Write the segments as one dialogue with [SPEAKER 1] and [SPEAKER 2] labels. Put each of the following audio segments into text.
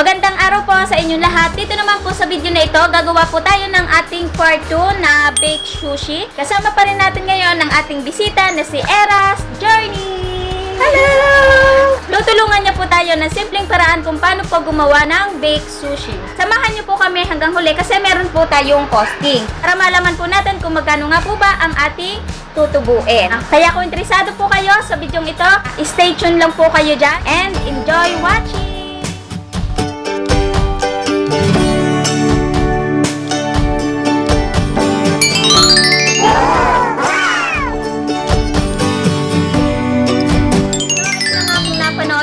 [SPEAKER 1] Magandang araw po sa inyong lahat. Dito naman po sa video na ito, gagawa po tayo ng ating part 2 na baked sushi. Kasama pa rin natin ngayon ang ating bisita na si Era's Journey. Hello! Tutulungan niya po tayo ng simpleng paraan kung paano po gumawa ng baked sushi. Samahan niyo po kami hanggang huli kasi meron po tayong costing. Para malaman po natin kung magkano nga po ba ang ating tutubuin. Kaya kung interesado po kayo sa video ito, stay tuned lang po kayo dyan and enjoy watching!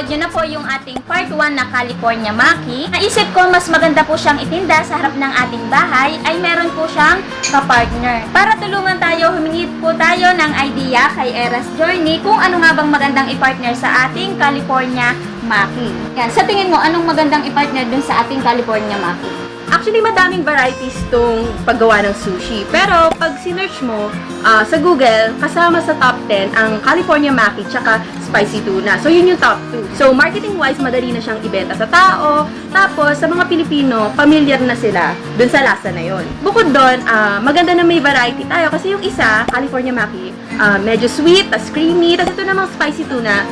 [SPEAKER 1] Yun na po yung ating part 1 na California Maki. Naisip ko mas maganda po siyang itinda sa harap ng ating bahay ay meron po siyang kapartner. Para tulungan tayo, humingi po tayo ng idea kay Era's Journey kung ano nga bang magandang i-partner sa ating California Maki. Yan, sa tingin mo, anong magandang i-partner dun sa ating California Maki?
[SPEAKER 2] Actually, madaming varieties tong paggawa ng sushi. Pero, pag sinearch mo sa Google, kasama sa top 10 ang California Maki tsaka Spicy Tuna. So, yun yung top 2. So, marketing-wise, madali na siyang ibenta sa tao. Tapos, sa mga Pilipino, familiar na sila dun sa lasa na yun. Bukod doon, maganda na may variety tayo. Kasi yung isa, California Maki, medyo sweet, tas creamy. Tapos ito namang Spicy Tuna,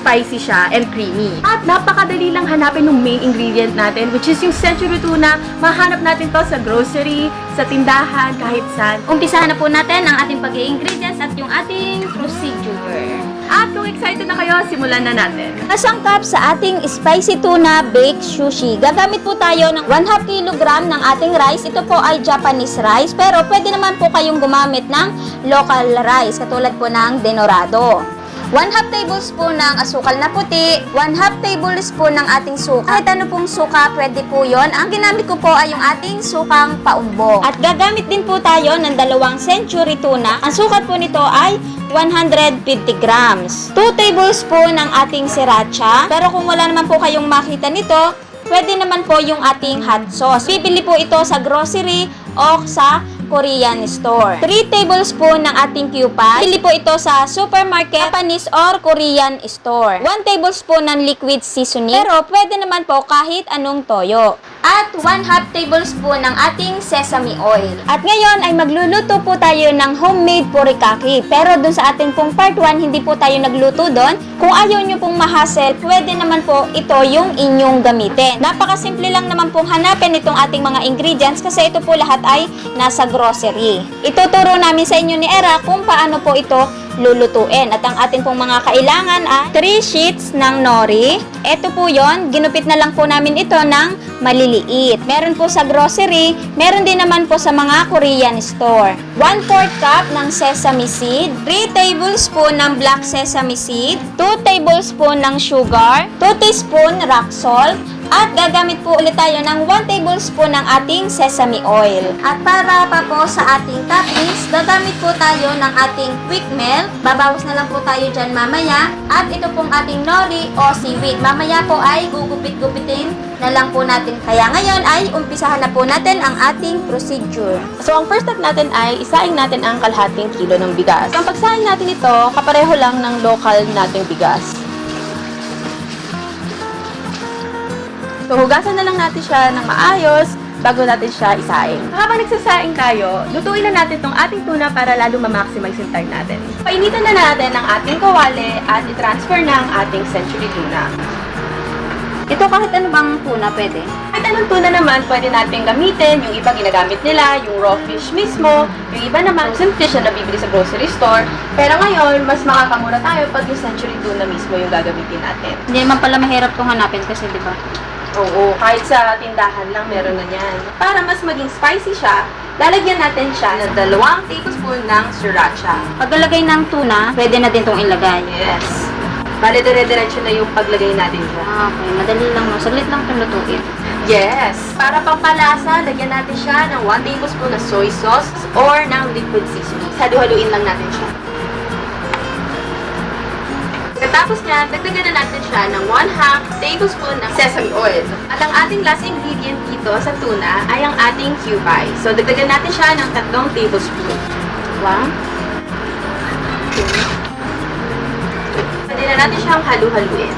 [SPEAKER 2] spicy siya and creamy. At napakadali lang hanapin ng main ingredient natin, which is yung century tuna. Mahanap natin to sa grocery, sa tindahan, kahit saan.
[SPEAKER 1] Umpisahan na po natin ang ating pag-i-ingredients at yung ating procedure.
[SPEAKER 2] At kung excited na kayo, simulan na natin.
[SPEAKER 1] Nasangkap sa ating spicy tuna baked sushi. Gagamit po tayo ng 1/2 kilogram ng ating rice. Ito po ay Japanese rice, pero pwede naman po kayong gumamit ng local rice, katulad po ng Denorado. 1/2 tablespoon ng asukal na puti, 1/2 tablespoon ng ating suka. Kahit ano pong suka, pwede po yon. Ang ginamit ko po ay yung ating sukang paumbong. At gagamit din po tayo ng 2 century tuna. Ang sukat po nito ay 150 grams. 2 tablespoon ng ating sriracha. Pero kung wala naman po kayong makita nito, pwede naman po yung ating hot sauce. Bibili po ito sa grocery o sa Korean store. 3 tablespoon ng ating Kewpie. Bili po ito sa supermarket, Japanese or Korean store. 1 tablespoon ng liquid seasoning. Pero pwede naman po kahit anong toyo. At 1/2 tablespoon ng ating sesame oil. At ngayon ay magluluto po tayo ng homemade purikake. Pero dun sa ating pong part 1, hindi po tayo nagluto doon. Kung ayaw nyo pong mahasel, pwede naman po ito yung inyong gamitin. Napakasimple lang naman pong hanapin itong ating mga ingredients kasi ito po lahat ay nasa grocery. Ituturo namin sa inyo ni Era kung paano po ito lulutuin. At ang ating pong mga kailangan ay 3 sheets ng nori. Ito po yon, ginupit na lang po namin ito ng maliliit. Meron po sa grocery, meron din naman po sa mga Korean store. 1/4 cup ng sesame seed, 3 tablespoon ng black sesame seed, 2 tablespoon ng sugar, 2 teaspoon rock salt, at gagamit po ulit tayo ng 1 tablespoon ng ating sesame oil. At para pa po sa ating toppings, gagamit po tayo ng ating quick melt. Babawas na lang po tayo dyan mamaya. At ito pong ating nori o seaweed. Mamaya po ay gugupit-gupitin na lang po natin. Kaya ngayon ay umpisahan na po natin ang ating procedure.
[SPEAKER 2] So, ang first step natin ay isaing natin ang kalahating kilo ng bigas. Ang pagsaing natin ito, kapareho lang ng local nating bigas. So, hugasan na lang natin siya ng maayos bago natin siya isaing. Habang nagsasaing tayo, lutuin na natin itong ating tuna para lalo ma-maximize yung time natin. Painitan na natin ang ating kawali at i-transfer na ang ating century tuna.
[SPEAKER 1] Ito kahit ano bang tuna pwede?
[SPEAKER 2] Kahit anong tuna naman pwede natin gamitin. Yung iba ginagamit nila, yung raw fish mismo. Yung iba naman, frozen fish na nabibili sa grocery store. Pero ngayon, mas makakamura tayo pag yung century tuna mismo yung gagamitin natin.
[SPEAKER 1] Hindi naman pala mahirap itong hanapin kasi di ba?
[SPEAKER 2] Oo, kahit sa tindahan lang meron na yan. Para mas maging spicy siya, lalagyan natin siya ng 2 tablespoon ng sriracha.
[SPEAKER 1] Paglalagay ng tuna, pwede na din itong ilagay.
[SPEAKER 2] Yes. Bale, dire-diretso na yung paglagay natin dyan.
[SPEAKER 1] Okay, madali lang no. Saglit lang itong lutuin.
[SPEAKER 2] Yes. Para pampalasa, lagyan natin siya ng 1 tablespoon na soy sauce or ng liquid seasoning. Halu-haluin lang natin siya. Pagkatapos niyan, dagdagan na natin siya ng 1/2 tablespoon ng sesame oil. At ang ating last ingredient dito sa tuna ay ang ating Kewpie. So, dagdagan natin siya ng 3 tablespoon. 1, 2, Pwede na natin siyang halu-haluin.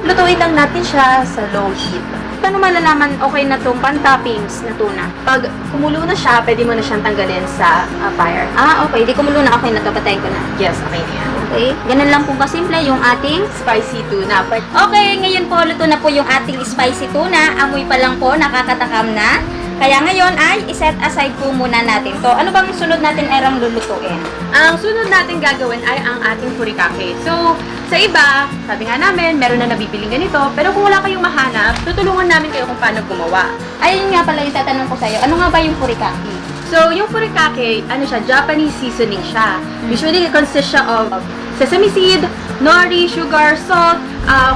[SPEAKER 2] Lutuin lang natin siya sa low heat.
[SPEAKER 1] Paano malalaman okay na tong pan-toppings na tuna?
[SPEAKER 2] Pag kumulo na siya, pwede mo na siyang tanggalin sa fire.
[SPEAKER 1] Okay. Di kumulo na. Okay na to. Patayin ko na.
[SPEAKER 2] Yes, okay na yan.
[SPEAKER 1] Okay. Ganun lang po kasimple yung ating
[SPEAKER 2] Spicy tuna.
[SPEAKER 1] Okay, ngayon po luto na po yung ating spicy tuna. Amoy pa lang po, nakakatakam na. Kaya ngayon ay iset aside po muna natin to. Ano bang sunod natin erang lulutuin?
[SPEAKER 2] Ang sunod natin gagawin ay ang ating furikake. So, sa iba, sabi nga namin, meron na nabibiling ganito. Pero kung wala kayong mahanap, tutulungan namin kayo kung paano gumawa.
[SPEAKER 1] Ayun nga pala yung tatanong ko sa'yo. Ano nga ba yung furikake?
[SPEAKER 2] So, yung furikake, ano siya, Japanese seasoning siya. Usually, it consists siya of sesame seed, nori, sugar, salt.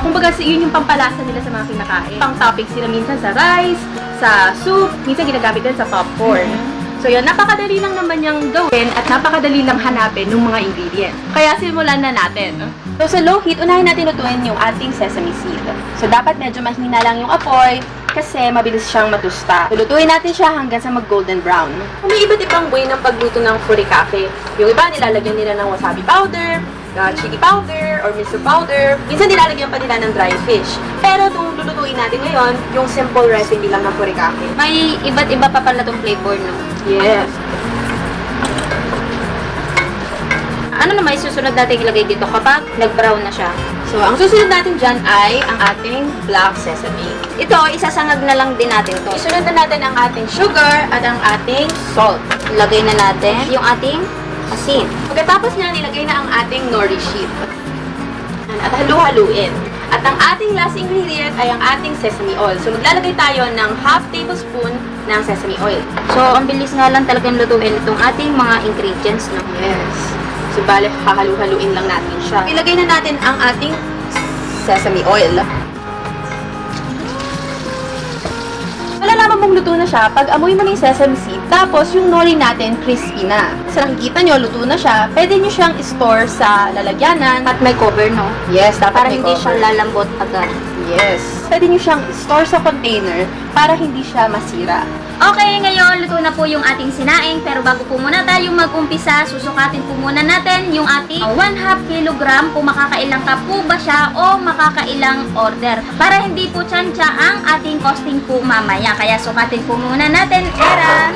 [SPEAKER 2] Kumbaga, yun yung pampalasa nila sa mga kinakain. Pang toppings sila minsan sa rice, sa soup, minsan ginagamit din sa popcorn. So yun, napakadali lang naman niyang gawin at napakadali lang hanapin ng mga ingredients. Kaya simulan na natin. So sa low heat, unahin natin lutuin yung ating sesame seed. So dapat medyo mahina lang yung apoy kasi mabilis siyang matusta. So, lutuin natin siya hanggang sa mag-golden brown. May iba't ibang way ng pagluto ng furikake. Yung iba, nilalagyan nila ng wasabi powder, chili powder, or miso powder. Minsan nilalagyan pa nila ng dry fish. Pero itong lulutuin natin ngayon, yung simple recipe lang ng furikake.
[SPEAKER 1] May iba't iba pa pala tong flavor, no?
[SPEAKER 2] Yes.
[SPEAKER 1] Ano naman susunod natin ilagay dito kapag nag-brown na siya?
[SPEAKER 2] So, ang susunod natin dyan ay ang ating black sesame.
[SPEAKER 1] Ito, isasangag na lang din natin to.
[SPEAKER 2] Isunod na natin ang ating sugar at ang ating salt.
[SPEAKER 1] Ilagay na natin yung ating asin.
[SPEAKER 2] Pagkatapos niya, nilagay na ang ating nori sheet. At halu-haluin. At ang ating last ingredient ay ang ating sesame oil. So, maglalagay tayo ng half tablespoon ng sesame oil.
[SPEAKER 1] So, ang bilis nga lang talagang lutuin itong ating mga ingredients, no?
[SPEAKER 2] Yes. So, bale, hahalu-haluin lang natin siya. Ilagay na natin ang ating sesame oil. Malalaman mong luto na siya pag amoy mo na yung sesame seed, tapos yung nori natin crispy na. So, nakikita nyo, luto na siya. Pwede nyo siyang store sa lalagyanan.
[SPEAKER 1] At may cover, no?
[SPEAKER 2] Yes, dapat
[SPEAKER 1] Para
[SPEAKER 2] may
[SPEAKER 1] hindi siya
[SPEAKER 2] cover.
[SPEAKER 1] lalambot agad.
[SPEAKER 2] Yes. Pwede nyo siyang store sa container para hindi siya masira.
[SPEAKER 1] Okay, ngayon luto na po yung ating sinaing. Pero bago po muna tayo mag-umpisa, susukatin po muna natin yung ating 1/2 kilogram kung makakailang cup po ba siya o makakailang order. Para hindi po tsansya ang ating costing po mamaya. Kaya sukatin po muna natin, Era.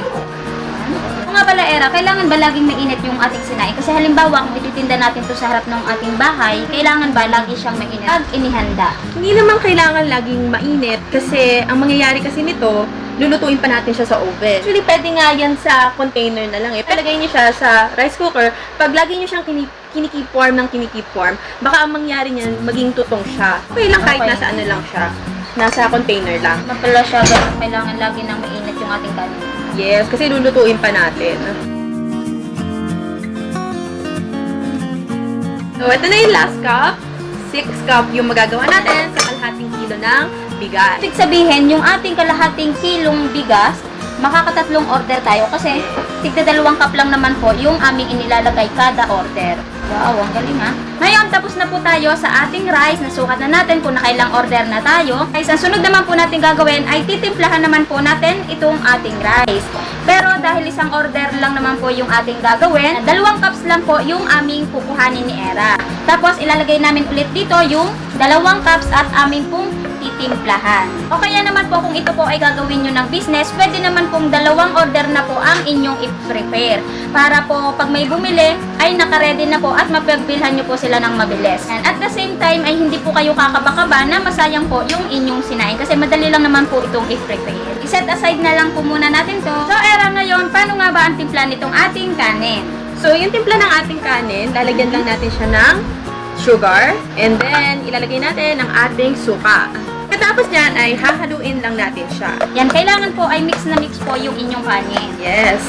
[SPEAKER 1] Kung nga pala, Era, kailangan ba laging mainit yung ating sinaing? Kasi halimbawa, kung ititinda natin to sa harap ng ating bahay, kailangan ba lagi siyang mainit pag inihanda?
[SPEAKER 2] Hindi naman kailangan laging mainit kasi ang mangyayari kasi nito, lulutuin pa natin siya sa oven. Actually, pwede nga yan sa container na lang eh. Palagay niyo siya sa rice cooker. Pag lagi niyo siyang kinikip form ng kinikip form, baka ang mangyari niyan, maging tutong siya. Okay lang kahit
[SPEAKER 1] Okay.
[SPEAKER 2] nasa ano lang siya. Nasa container lang.
[SPEAKER 1] Mapala siya, ganun, kailangan lagi nang mainit yung ating kanin.
[SPEAKER 2] Yes, kasi lulutuin pa natin. So, ito na yung last cup. 6 cup yung magagawa natin sa kalahating kilo ng bigas.
[SPEAKER 1] Ibig sabihin, yung ating kalahating kilong bigas, makakatatlong order tayo kasi tigda 2 cup lang naman po yung aming inilalagay kada order. Wow, ang galing ha. Ngayon, tapos na po tayo sa ating rice. Nasukat na natin kung nakailang order na tayo. Guys, ang sunod naman po natin gagawin ay titimplahan naman po natin itong ating rice. Pero dahil isang order lang naman po yung ating gagawin, 2 cups lang po yung aming kukuhanin ni Era. Tapos ilalagay namin ulit dito yung 2 cups at amin pong titimplahan. O kaya naman po kung ito po ay gagawin nyo ng business, pwede naman pong 2 order na po ang inyong i-prepare. Para po pag may bumili, ay nakaredy na po at mapagbilhan nyo po sila ng mabilis. And at the same time, ay hindi po kayo kakaba-kaba na masayang po yung inyong sinain. Kasi madali lang naman po itong i-prepare. I-set aside na lang po muna natin to. So, Era, ngayon, paano nga ba ang timpla nitong ating kanin?
[SPEAKER 2] So, yung timpla ng ating kanin, lalagyan lang natin siya ng sugar. And then, ilalagay natin ang ating suka. Pagkatapos niyan ay hahaluin lang natin siya.
[SPEAKER 1] Yan, kailangan po ay mix na mix po yung inyong kanin.
[SPEAKER 2] Yes.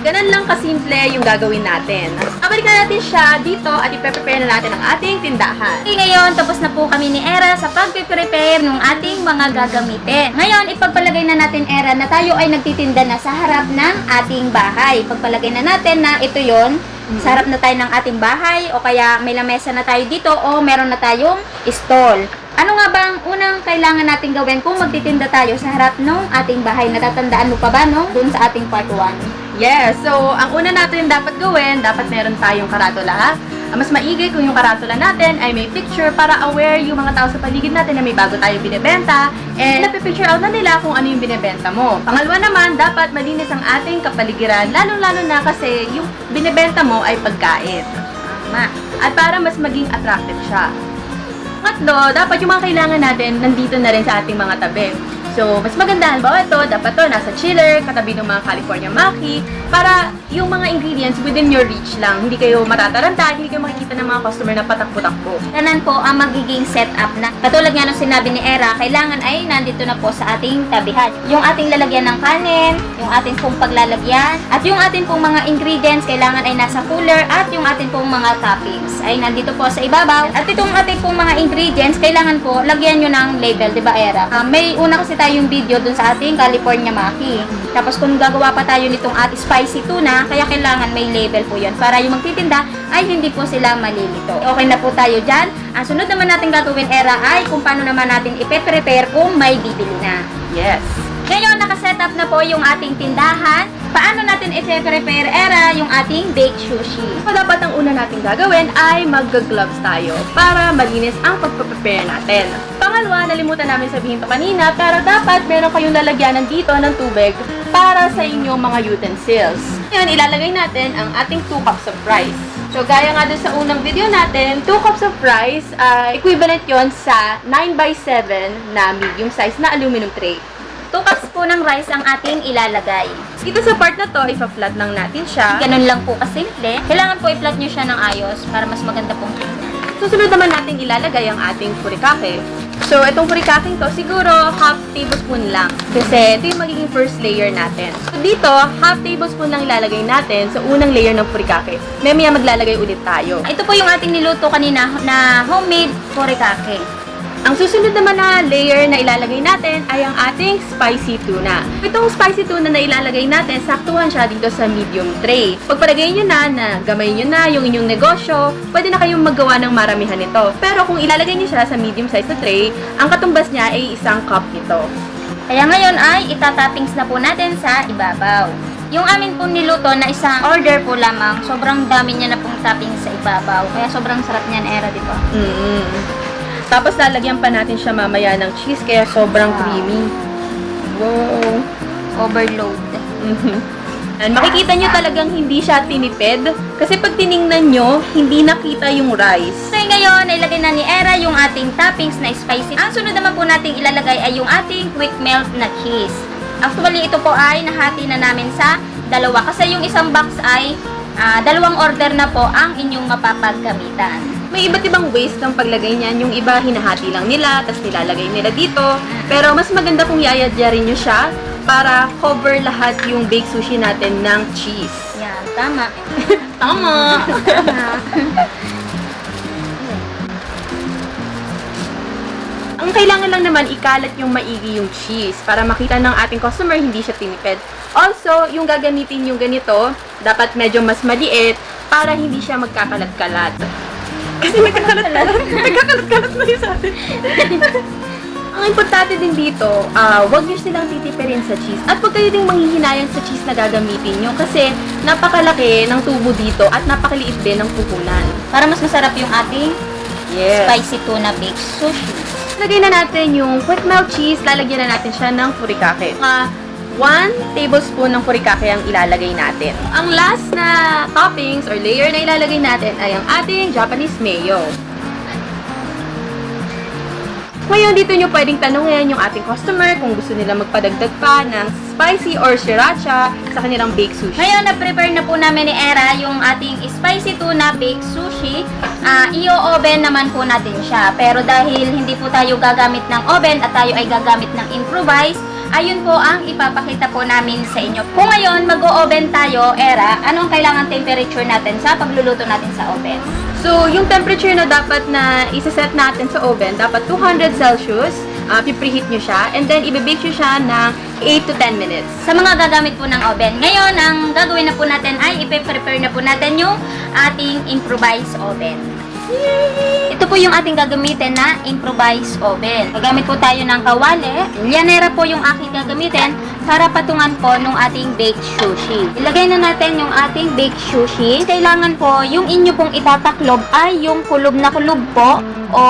[SPEAKER 2] Ganun lang kasimple yung gagawin natin. Kabalikan natin siya dito at i-prepare na natin ang ating tindahan.
[SPEAKER 1] Okay, ngayon, tapos na po kami ni Era sa pag-prepare ng ating mga gagamitin. Ngayon, ipagpalagay na natin, Era, na tayo ay nagtitinda na sa harap ng ating bahay. Ipagpalagay na natin na ito yon. Sa harap na tayo ng ating bahay o kaya may lamesa na tayo dito o meron na tayong stall. Ano nga ba ang unang kailangan natin gawin kung magtitinda tayo sa harap ng ating bahay? Natatandaan mo pa ba, no? Doon sa ating part 1.
[SPEAKER 2] Yes, so ang una natin dapat gawin, dapat meron tayong karatula. Mas maigi kung yung karatula natin ay may picture para aware yung mga tao sa paligid natin na may bago tayong binibenta and napipicture out na nila kung ano yung binibenta mo. Pangalawa naman, dapat malinis ang ating kapaligiran, lalong-lalo na kasi yung binibenta mo ay pagkain. Tama. At para mas maging attractive siya. Pangatlo, dapat yung mga kailangan natin nandito na rin sa ating mga tabi. So, mas maganda, halimbawa ito, dapat to nasa chiller, katabi ng mga California Maki, para yung mga ingredients within your reach lang. Hindi kayo matataranta, hindi kayo makikita ng mga customer na patakbo-takbo.
[SPEAKER 1] Ganon po ang magiging setup na. Katulad nga nung sinabi ni Era, kailangan ay nandito na po sa ating tabihan. Yung ating lalagyan ng kanin, yung ating pong paglalagyan, at yung ating pong mga ingredients, kailangan ay nasa cooler, at yung ating pong mga toppings ay nandito po sa ibabaw. At itong ating pong mga ingredients, kailangan po lagyan nyo ng label, di ba Era? May una kasi tayong video dun sa ating California Maki. Tapos kung gagawa pa tayo nitong ating spicy tuna, kaya kailangan may label po yun para yung magtitinda ay hindi po sila malilito. Okay na po tayo dyan. Ang sunod naman natin gagawin, Era, ay kung paano naman natin ipe-prepare kung may bibili na.
[SPEAKER 2] Yes.
[SPEAKER 1] Ngayon, nakasetup na po yung ating tindahan. Paano natin i-prepare, Era, yung ating baked sushi?
[SPEAKER 2] So, dapat ang una natin gagawin ay mag-gloves tayo para malinis ang pagpe-prepare natin. Pangalawa, nalimutan namin sabihin to kanina, pero dapat meron kayong lalagyanan dito ng tubig para sa inyong mga utensils. Ngayon, ilalagay natin ang ating 2 cups of rice. So, gaya nga dun sa unang video natin, 2 cups of rice, equivalent yon sa 9x7 na medium size na aluminum tray.
[SPEAKER 1] 2 cups po ng rice ang ating ilalagay.
[SPEAKER 2] Dito sa part na to, ipa-flat lang natin siya.
[SPEAKER 1] Ganun lang po kasimple. Kailangan po i-flat nyo siya ng ayos para mas maganda pong tingnan.
[SPEAKER 2] Susunod naman natin ilalagay ang ating furikake. So, itong furikake to, siguro half tablespoon lang. Kasi ito yung magiging first layer natin. So, dito, half tablespoon lang ilalagay natin sa unang layer ng furikake. Mamaya maglalagay ulit tayo.
[SPEAKER 1] Ito po yung ating niluto kanina na homemade furikake.
[SPEAKER 2] Ang susunod naman na layer na ilalagay natin ay ang ating spicy tuna. Itong spicy tuna na ilalagay natin, saktuhan siya dito sa medium tray. Pagpalagay nyo na gamay nyo na yung inyong negosyo, pwede na kayong maggawa ng maramihan nito. Pero kung ilalagay nyo siya sa medium size na tray, ang katumbas niya ay 1 cup nito.
[SPEAKER 1] Kaya ngayon ay itatoppings na po natin sa ibabaw. Yung amin pong niluto na isang order po lamang, sobrang dami niya na pong toppings sa ibabaw. Kaya sobrang sarap niyan, Era, di ba?
[SPEAKER 2] Tapos lalagyan pa natin siya mamaya ng cheese kaya sobrang creamy. Wow!
[SPEAKER 1] Overload.
[SPEAKER 2] And makikita nyo talagang hindi siya tinipid kasi pag tiningnan nyo, hindi nakita yung rice.
[SPEAKER 1] So ngayon, ilagay na ni Era yung ating toppings na spicy. Ang sunod naman po nating ilalagay ay yung ating quick melt na cheese. Actually, ito po ay nahati na namin sa dalawa kasi yung isang box ay dalawang order na po ang inyong mapapagkamitan.
[SPEAKER 2] May iba't ibang ways ng paglagay niyan. Yung iba, hinahati lang nila, tapos nilalagay nila dito. Pero mas maganda kung yayadyarin nyo siya para cover lahat yung baked sushi natin ng cheese.
[SPEAKER 1] Yan, tama.
[SPEAKER 2] Tama! Ang kailangan lang naman, ikalat yung maigi yung cheese para makita ng ating customer hindi siya tinipid. Also, yung gagamitin yung ganito, dapat medyo mas maliit para hindi siya magkakalat-kalat. Kasi nagkakalat-kalat na yun sa atin. Ang importante din dito, huwag nyo silang titipirin sa cheese. At huwag kayo ding manghihinayang sa cheese na gagamitin nyo kasi napakalaki ng tubo dito at napakaliit din ng puhunan.
[SPEAKER 1] Para mas masarap yung ating spicy tuna baked sushi.
[SPEAKER 2] Lagay na natin yung quick melt cheese, lalagyan na natin siya ng furikake. 1 tablespoon ng furikake ang ilalagay natin. Ang last na toppings or layer na ilalagay natin ay ang ating Japanese mayo. Ngayon, dito nyo pwedeng tanungin yung ating customer kung gusto nila magpadagdag pa ng spicy or sriracha sa kanilang baked sushi.
[SPEAKER 1] Ngayon, na-prepare na po namin ni Era yung ating spicy tuna baked sushi. I-oven naman po natin siya. Pero dahil hindi po tayo gagamit ng oven at tayo ay gagamit ng improvise, ayun po ang ipapakita po namin sa inyo. Kung ngayon, mag-o-oven tayo, Era, anong kailangan temperature natin sa pagluluto natin sa oven?
[SPEAKER 2] So, yung temperature na dapat na isa-set natin sa oven, dapat 200 Celsius. Pipreheat nyo siya. And then, ibibake nyo siya ng 8 to 10 minutes.
[SPEAKER 1] Sa mga gagamit po ng oven. Ngayon, ang gagawin na po natin ay ipe-prepare na po natin yung ating improvised oven. Ito po yung ating gagamitin na improvised oven. Gagamit po tayo ng kawali. Llanera po yung aking gagamitin. para patungan po nung ating baked sushi. Ilagay na natin yung ating baked sushi. Kailangan po yung inyo pong itataklob ay yung kulob na kulob po o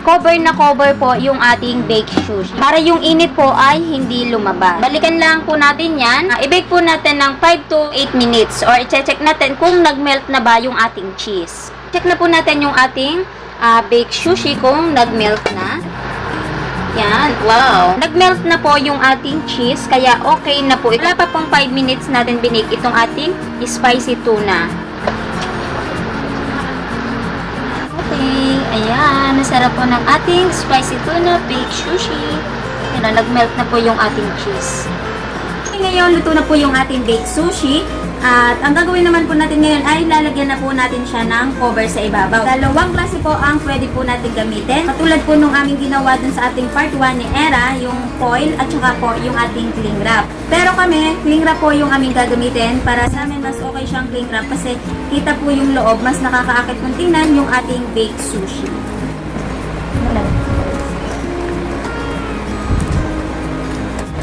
[SPEAKER 1] cover na cover po yung ating baked sushi. Para yung init po ay hindi lumabas. Balikan lang po natin yan. I-bake po natin ng 5 to 8 minutes or i-check natin kung nag-melt na ba yung ating cheese. Check na po natin yung ating baked sushi kung nag-melt na. Yan, wow. Nag-melt na po yung ating cheese, kaya okay na po. Wala pa pong 5 minutes natin binake itong ating spicy tuna. Okay, ayan. Nasarap po ng ating spicy tuna baked sushi. Yan, nag-melt na po yung ating cheese. Ngayon, luto na po yung ating baked sushi. At ang gagawin naman po natin ngayon ay lalagyan na po natin siya ng cover sa ibabaw. Dalawang klase po ang pwede po natin gamitin. Katulad po nung aming ginawa dun sa ating part 1 ni Era, yung foil at saka po yung ating cling wrap. Pero kami, cling wrap po yung aming gagamitin. Para sa amin, mas okay siyang cling wrap kasi kita po yung loob, mas nakakaakit kung tingnan yung ating baked sushi.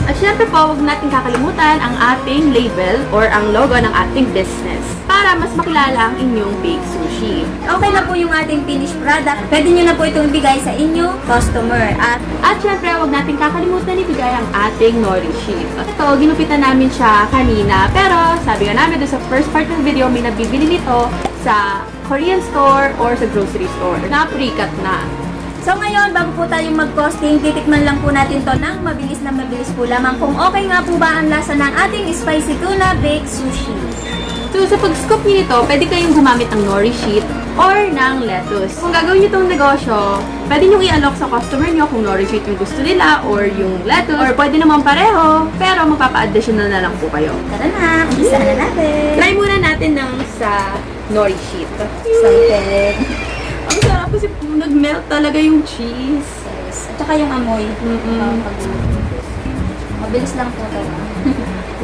[SPEAKER 2] At syempre po, huwag natin kakalimutan ang ating label or ang logo ng ating business para mas makilala ang inyong baked sushi.
[SPEAKER 1] Okay na po yung ating finished product. Pwede nyo na po itong ibigay sa inyong customer.
[SPEAKER 2] At syempre, huwag natin kakalimutan ibigay ang ating nori sheet. Ito, ginupitan namin siya kanina. Pero, sabi nga namin doon sa first part ng video, may nabibili nito sa Korean store or sa grocery store na pre-cut na.
[SPEAKER 1] So ngayon, bago po tayong mag-costing, titikman lang po natin to ng mabilis na mabilis po lamang kung okay nga po ba ang lasa ng ating spicy tuna baked sushi.
[SPEAKER 2] So sa pag-scoop nyo nito, pwede kayong gumamit ng nori sheet or ng lettuce. Kung gagawin nyo itong negosyo, pwede nyo i-alok sa customer nyo kung nori sheet yung gusto nila or yung lettuce. Or pwede naman pareho, pero magpapa-additional na lang po kayo.
[SPEAKER 1] Tara na, umpisa na natin.
[SPEAKER 2] Try muna natin ng sa nori sheet.
[SPEAKER 1] Excited.
[SPEAKER 2] Ang sarap kasi nag-melt talaga yung cheese.
[SPEAKER 1] Yes. At saka yung amoy. Mabilis lang po talaga.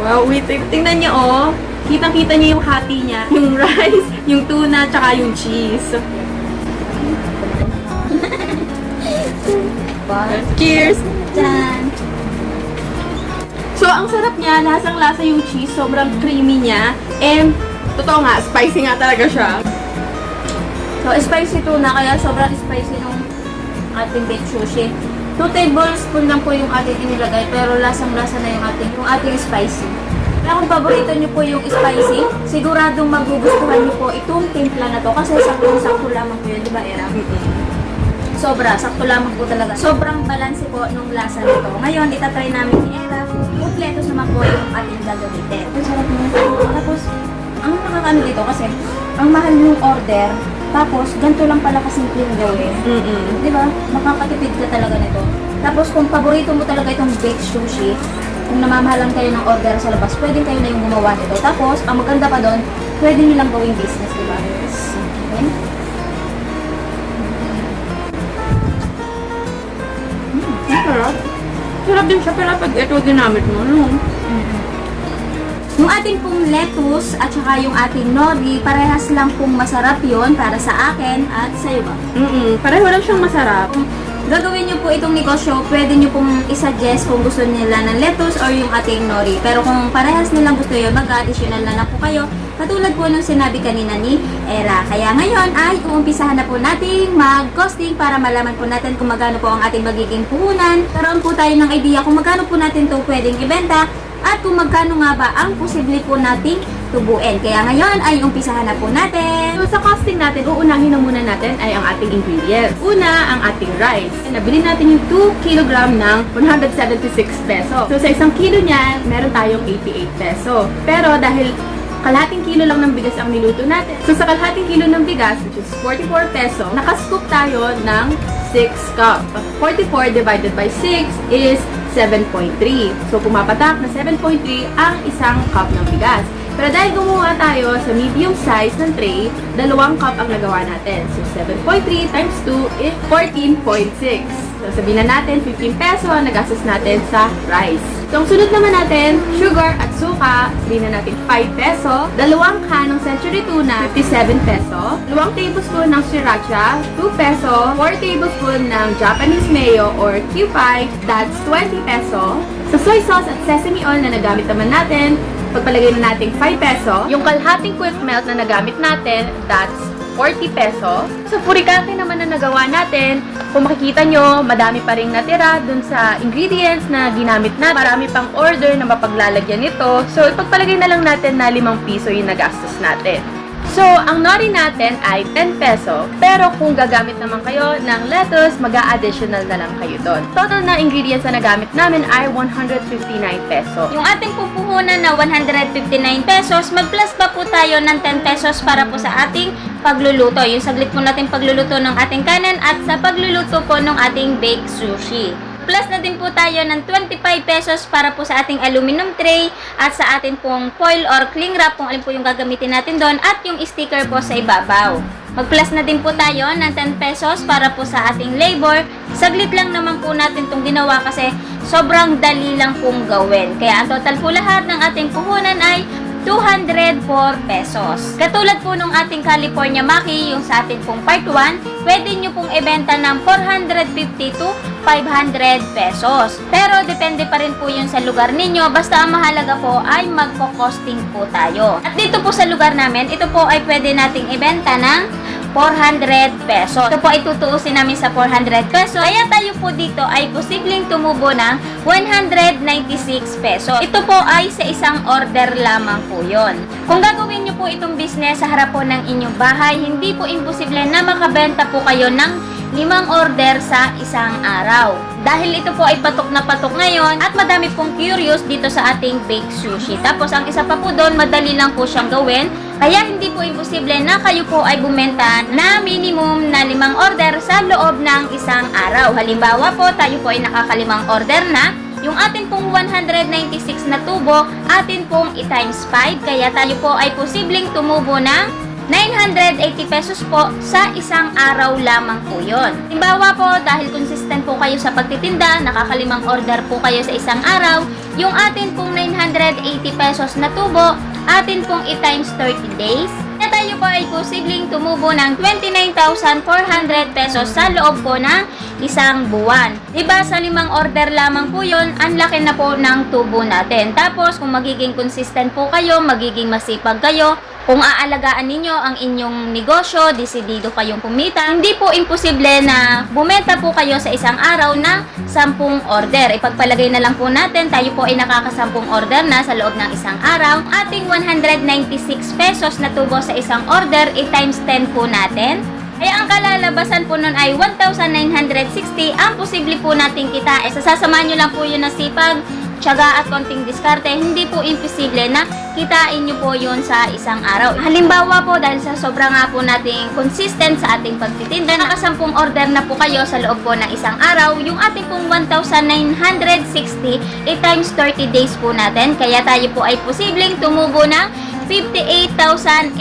[SPEAKER 2] Wow, wait. Tingnan niyo, oh. Kitang-kita niyo yung hati niya. Yung rice, yung tuna, tsaka yung cheese. Cheers!
[SPEAKER 1] Diyan.
[SPEAKER 2] So, ang sarap niya. Lasang-lasa yung cheese. Sobrang creamy niya. And, totoo nga, spicy nga talaga siya.
[SPEAKER 1] So, spicy tuna, kaya sobrang spicy nung ating baked sushi. 2 tablespoon lang po yung ating inilagay, pero lasang-lasa na yung ating spicy. Kaya kung paborito nyo po yung spicy, siguradong magugustuhan nyo po itong timpla na to, kasi sakto lamang po yun, di ba, Era? Sobra, sakto lamang po talaga. Sobrang balanse po nung lasa nito. Ngayon, itatry namin ni Era, kumpletos naman po yung ating gagamitin. Ang sarap nito. Tapos, ang nakakano dito kasi, ang mahal yung order, tapos, ganito lang pala kasimpleng gawin. Di ba? Makakatipid ka talaga nito. Tapos, kung paborito mo talaga itong baked sushi, kung namamahalan kayo ng order sa labas, pwede kayo na yung gumawa nito. Tapos, ang maganda pa doon, pwede nyo lang gawing business, di ba? Okay?
[SPEAKER 2] Sarap. Sarap din siya, pero pag ito ginamit mo, no?
[SPEAKER 1] Yung ating pong lettuce at saka yung ating nori, parehas lang pong masarap yon para sa akin at sa iyo ba?
[SPEAKER 2] Pareho lang siyang masarap.
[SPEAKER 1] Kung gagawin nyo po itong negosyo, pwede nyo pong isuggest kung gusto nila ng lettuce or yung ating nori. Pero kung parehas nilang gusto yun, mag-additional na lang po kayo. Katulad po nung sinabi kanina ni Era. Kaya ngayon ay uumpisahan na po nating mag-costing para malaman po natin kung magkano po ang ating magiging puhunan. Karoon po tayo ng idea kung magkano po natin ito pwedeng ibenta at kung magkano nga ba ang posible po nating tubuin. Kaya ngayon ay umpisahan na po natin.
[SPEAKER 2] So sa costing natin, uunahin na muna natin ay ang ating ingredients. Una, ang ating rice. Nabili natin yung 2 kg ng 176 peso. So sa isang kilo niyan, meron tayong 88 peso. Pero dahil kalahating kilo lang ng bigas ang niluto natin. So sa kalahating kilo ng bigas, which is 44 peso, nakascoop tayo ng 6 cup. 44 divided by 6 is 7.3. So pumapatak na 7.3 ang isang cup ng bigas. Pero dahil gumawa tayo sa medium size ng tray, 2 cup ang nagawa natin. So 7.3 times 2 is 14.6. So, sabihin na natin, 15 peso ang nagastos natin sa rice. So, ang sunod naman natin, sugar at suka, sabihin na natin 5 peso. 2 can ng century tuna, 57 peso. 2 tablespoon ng sriracha, 2 peso. 4 tablespoon ng Japanese mayo or Q5, that's 20 peso. Sa soy sauce at sesame oil na nagamit naman natin, pagpalagay na natin 5 peso. Yung kalhating quick melt na nagamit natin, that's 40 peso. Sa furikake naman na nagawa natin, kung makikita nyo, madami pa rin natira dun sa ingredients na ginamit natin. Marami pang order na mapaglalagyan nito. So, ipagpalagay na lang natin na 5 piso yung nagastos natin. So, ang nori natin ay 10 peso. Pero kung gagamit naman kayo ng lettuce, mag-a-additional na lang kayo doon. Total na ingredients na nagamit namin ay 159 peso.
[SPEAKER 1] Yung ating pupuhunan na 159 pesos, mag-plus pa po tayo ng 10 pesos para po sa ating pagluluto. Yung saglit po natin pagluluto ng ating kanin at sa pagluluto po ng ating baked sushi. Plus na din po tayo ng 25 pesos para po sa ating aluminum tray at sa ating pong foil or cling wrap kung alin po yung gagamitin natin doon at yung sticker po sa ibabaw. Mag-plus na din po tayo ng 10 pesos para po sa ating labor. Saglit lang naman po natin itong ginawa kasi sobrang dali lang pong gawin. Kaya ang total po lahat ng ating puhunan ay 204 pesos. Katulad po nung ating California Maki, yung sa atin pong part 1, pwede nyo pong ibenta ng 450 to 500 pesos. Pero depende pa rin po yun sa lugar ninyo, basta ang mahalaga po ay magpo-costing po tayo. At dito po sa lugar namin, ito po ay pwede nating ibenta ng 400 pesos. Ito po ay tutuusin namin sa 400 pesos. Kaya tayo po dito ay posibleng tumubo ng 196 pesos. Ito po ay sa isang order lamang po yon. Kung gagawin nyo po itong business sa harap po ng inyong bahay, hindi po imposible na makabenta po kayo ng 5 order sa isang araw. Dahil ito po ay patok na patok ngayon at madami pong curious dito sa ating baked sushi. Tapos ang isa pa po doon, madali lang po siyang gawin. Kaya hindi po imposible na kayo po ay bumenta na minimum na 5 order sa loob ng isang araw. Halimbawa po, tayo po ay nakakalimang order na. Yung atin pong 196 na tubo, atin pong i-times 5. Kaya tayo po ay posibleng tumubo ng 980 pesos po sa isang araw lamang po yun. Halimbawa po, dahil consistent po kayo sa pagtitinda, nakakalimang order po kayo sa isang araw, yung atin pong 980 pesos na tubo, atin pong i-times 30 days, na tayo po ay posibleng tumubo ng 29,400 pesos sa loob po ng isang buwan. Diba sa 5 order lamang po yun, ang laki na po ng tubo natin. Tapos kung magiging consistent po kayo, magiging masipag kayo, kung aalagaan ninyo ang inyong negosyo, desidido kayong kumita, hindi po imposible na bumenta po kayo sa isang araw ng 10 order. Ipagpalagay na lang po natin, tayo po ay nakaka-10 order na sa loob ng isang araw. Ating 196 pesos na tubo sa isang order, i-times 10 po natin. Kaya ang kalalabasan po nun ay 1,960 ang posible po nating kita. Sasamahan nyo lang po yun na sipag, tiyaga at konting diskarte, hindi po imposible na kitain nyo po yun sa isang araw. Halimbawa po, dahil sa sobrang nga po nating consistent sa ating pagtitinda, nakasampung order na po kayo sa loob po ng isang araw, yung ating pong 1,960 i-times 30 days po natin, kaya tayo po ay posibleng tumubo ng 58,800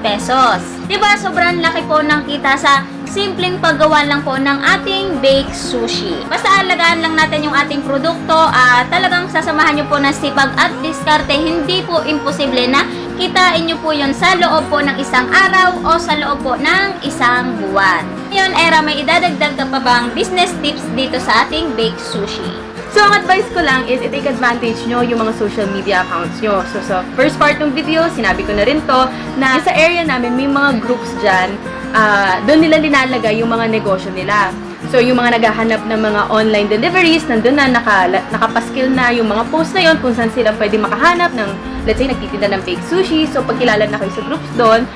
[SPEAKER 1] pesos. Diba, sobrang laki po ng kita sa simpleng paggawa lang po ng ating baked sushi. Basta alagaan lang natin yung ating produkto at talagang sasamahan nyo po ng sipag at diskarte. Hindi po imposible na kitain nyo po yun sa loob po ng isang araw o sa loob po ng isang buwan. Ngayon, Era, may idadagdag ka pa bang business tips dito sa ating baked sushi?
[SPEAKER 2] So, ang advice ko lang is i-take advantage nyo yung mga social media accounts nyo. So, sa first part ng video, sinabi ko na rin to, na sa area namin, may mga groups dyan, doon nila linalagay yung mga negosyo nila. So, yung mga naghahanap ng mga online deliveries, nandun na, nakapaskill na yung mga post na yon kung saan sila pwede makahanap ng, let's say, nagtitinda ng baked sushi. So, pag kilala na kayo sa groups doon,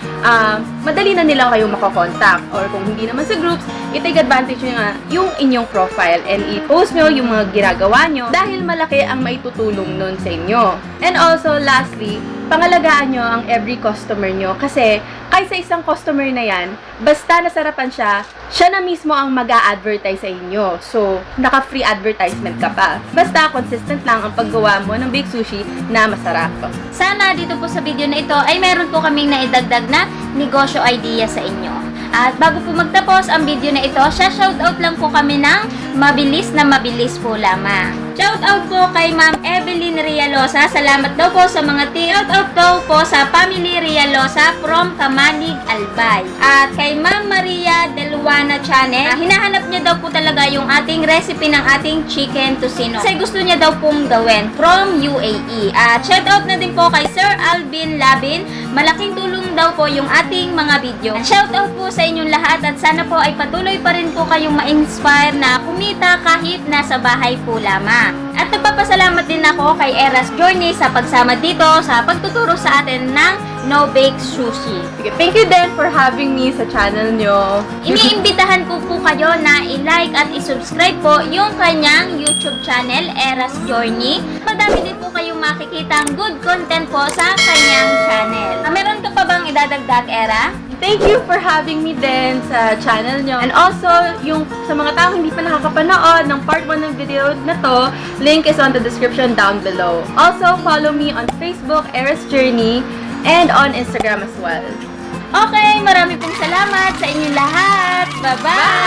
[SPEAKER 2] madali na nila kayo makakontakt. Or kung hindi naman sa groups, i-take advantage nyo nga yung inyong profile and i-post nyo yung mga ginagawa nyo dahil malaki ang maitutulong nun sa inyo. And also, lastly, pangalagaan nyo ang every customer nyo kasi kahit sa isang customer na yan, basta nasarapan siya, siya na mismo ang mag-a-advertise sa inyo. So, naka-free advertisement ka pa. Basta consistent lang ang paggawa mo ng baked sushi na masarap.
[SPEAKER 1] Sana dito po sa video na ito ay meron po kaming naidagdag na negosyo idea sa inyo. At bago po magtapos ang video na ito, shoutout lang po kami ng mabilis po lamang. Shoutout po kay Ma'am Evelyn Rialosa. Salamat daw po sa mga shoutout daw po sa Family Rialosa from Kamalig, Albay. At kay Ma'am Maria Delwana Channel, hinahanap niya daw po talaga yung ating recipe ng ating chicken tocino. Kasi gusto niya daw pong gawin from UAE. At shoutout na din po kay Sir Alvin Labin. Malaking tulong daw po yung ating mga video. Shoutout po sa inyong lahat at sana po ay patuloy pa rin po kayong ma-inspire na kumita kahit nasa bahay po lamang. At nagpapasalamat din ako kay Eras Journey sa pagsama dito sa pagtuturo sa atin ng No Bake Sushi.
[SPEAKER 2] Sige, thank you din for having me sa channel nyo.
[SPEAKER 1] Iniimbitahan ko po kayo na i-like at i-subscribe po yung kanyang YouTube channel, Eras Journey. Madami din po kayong makikitang good content po sa kanyang channel. Meron ka pa bang idadagdag, Era?
[SPEAKER 2] Thank you for having me din sa channel nyo. And also, yung sa mga taong hindi pa nakakapanood ng part 1 ng video na to, link is on the description down below. Also, follow me on Facebook, Eras Journey, and on Instagram as well.
[SPEAKER 1] Okay, marami pong salamat sa inyong lahat. Bye-bye!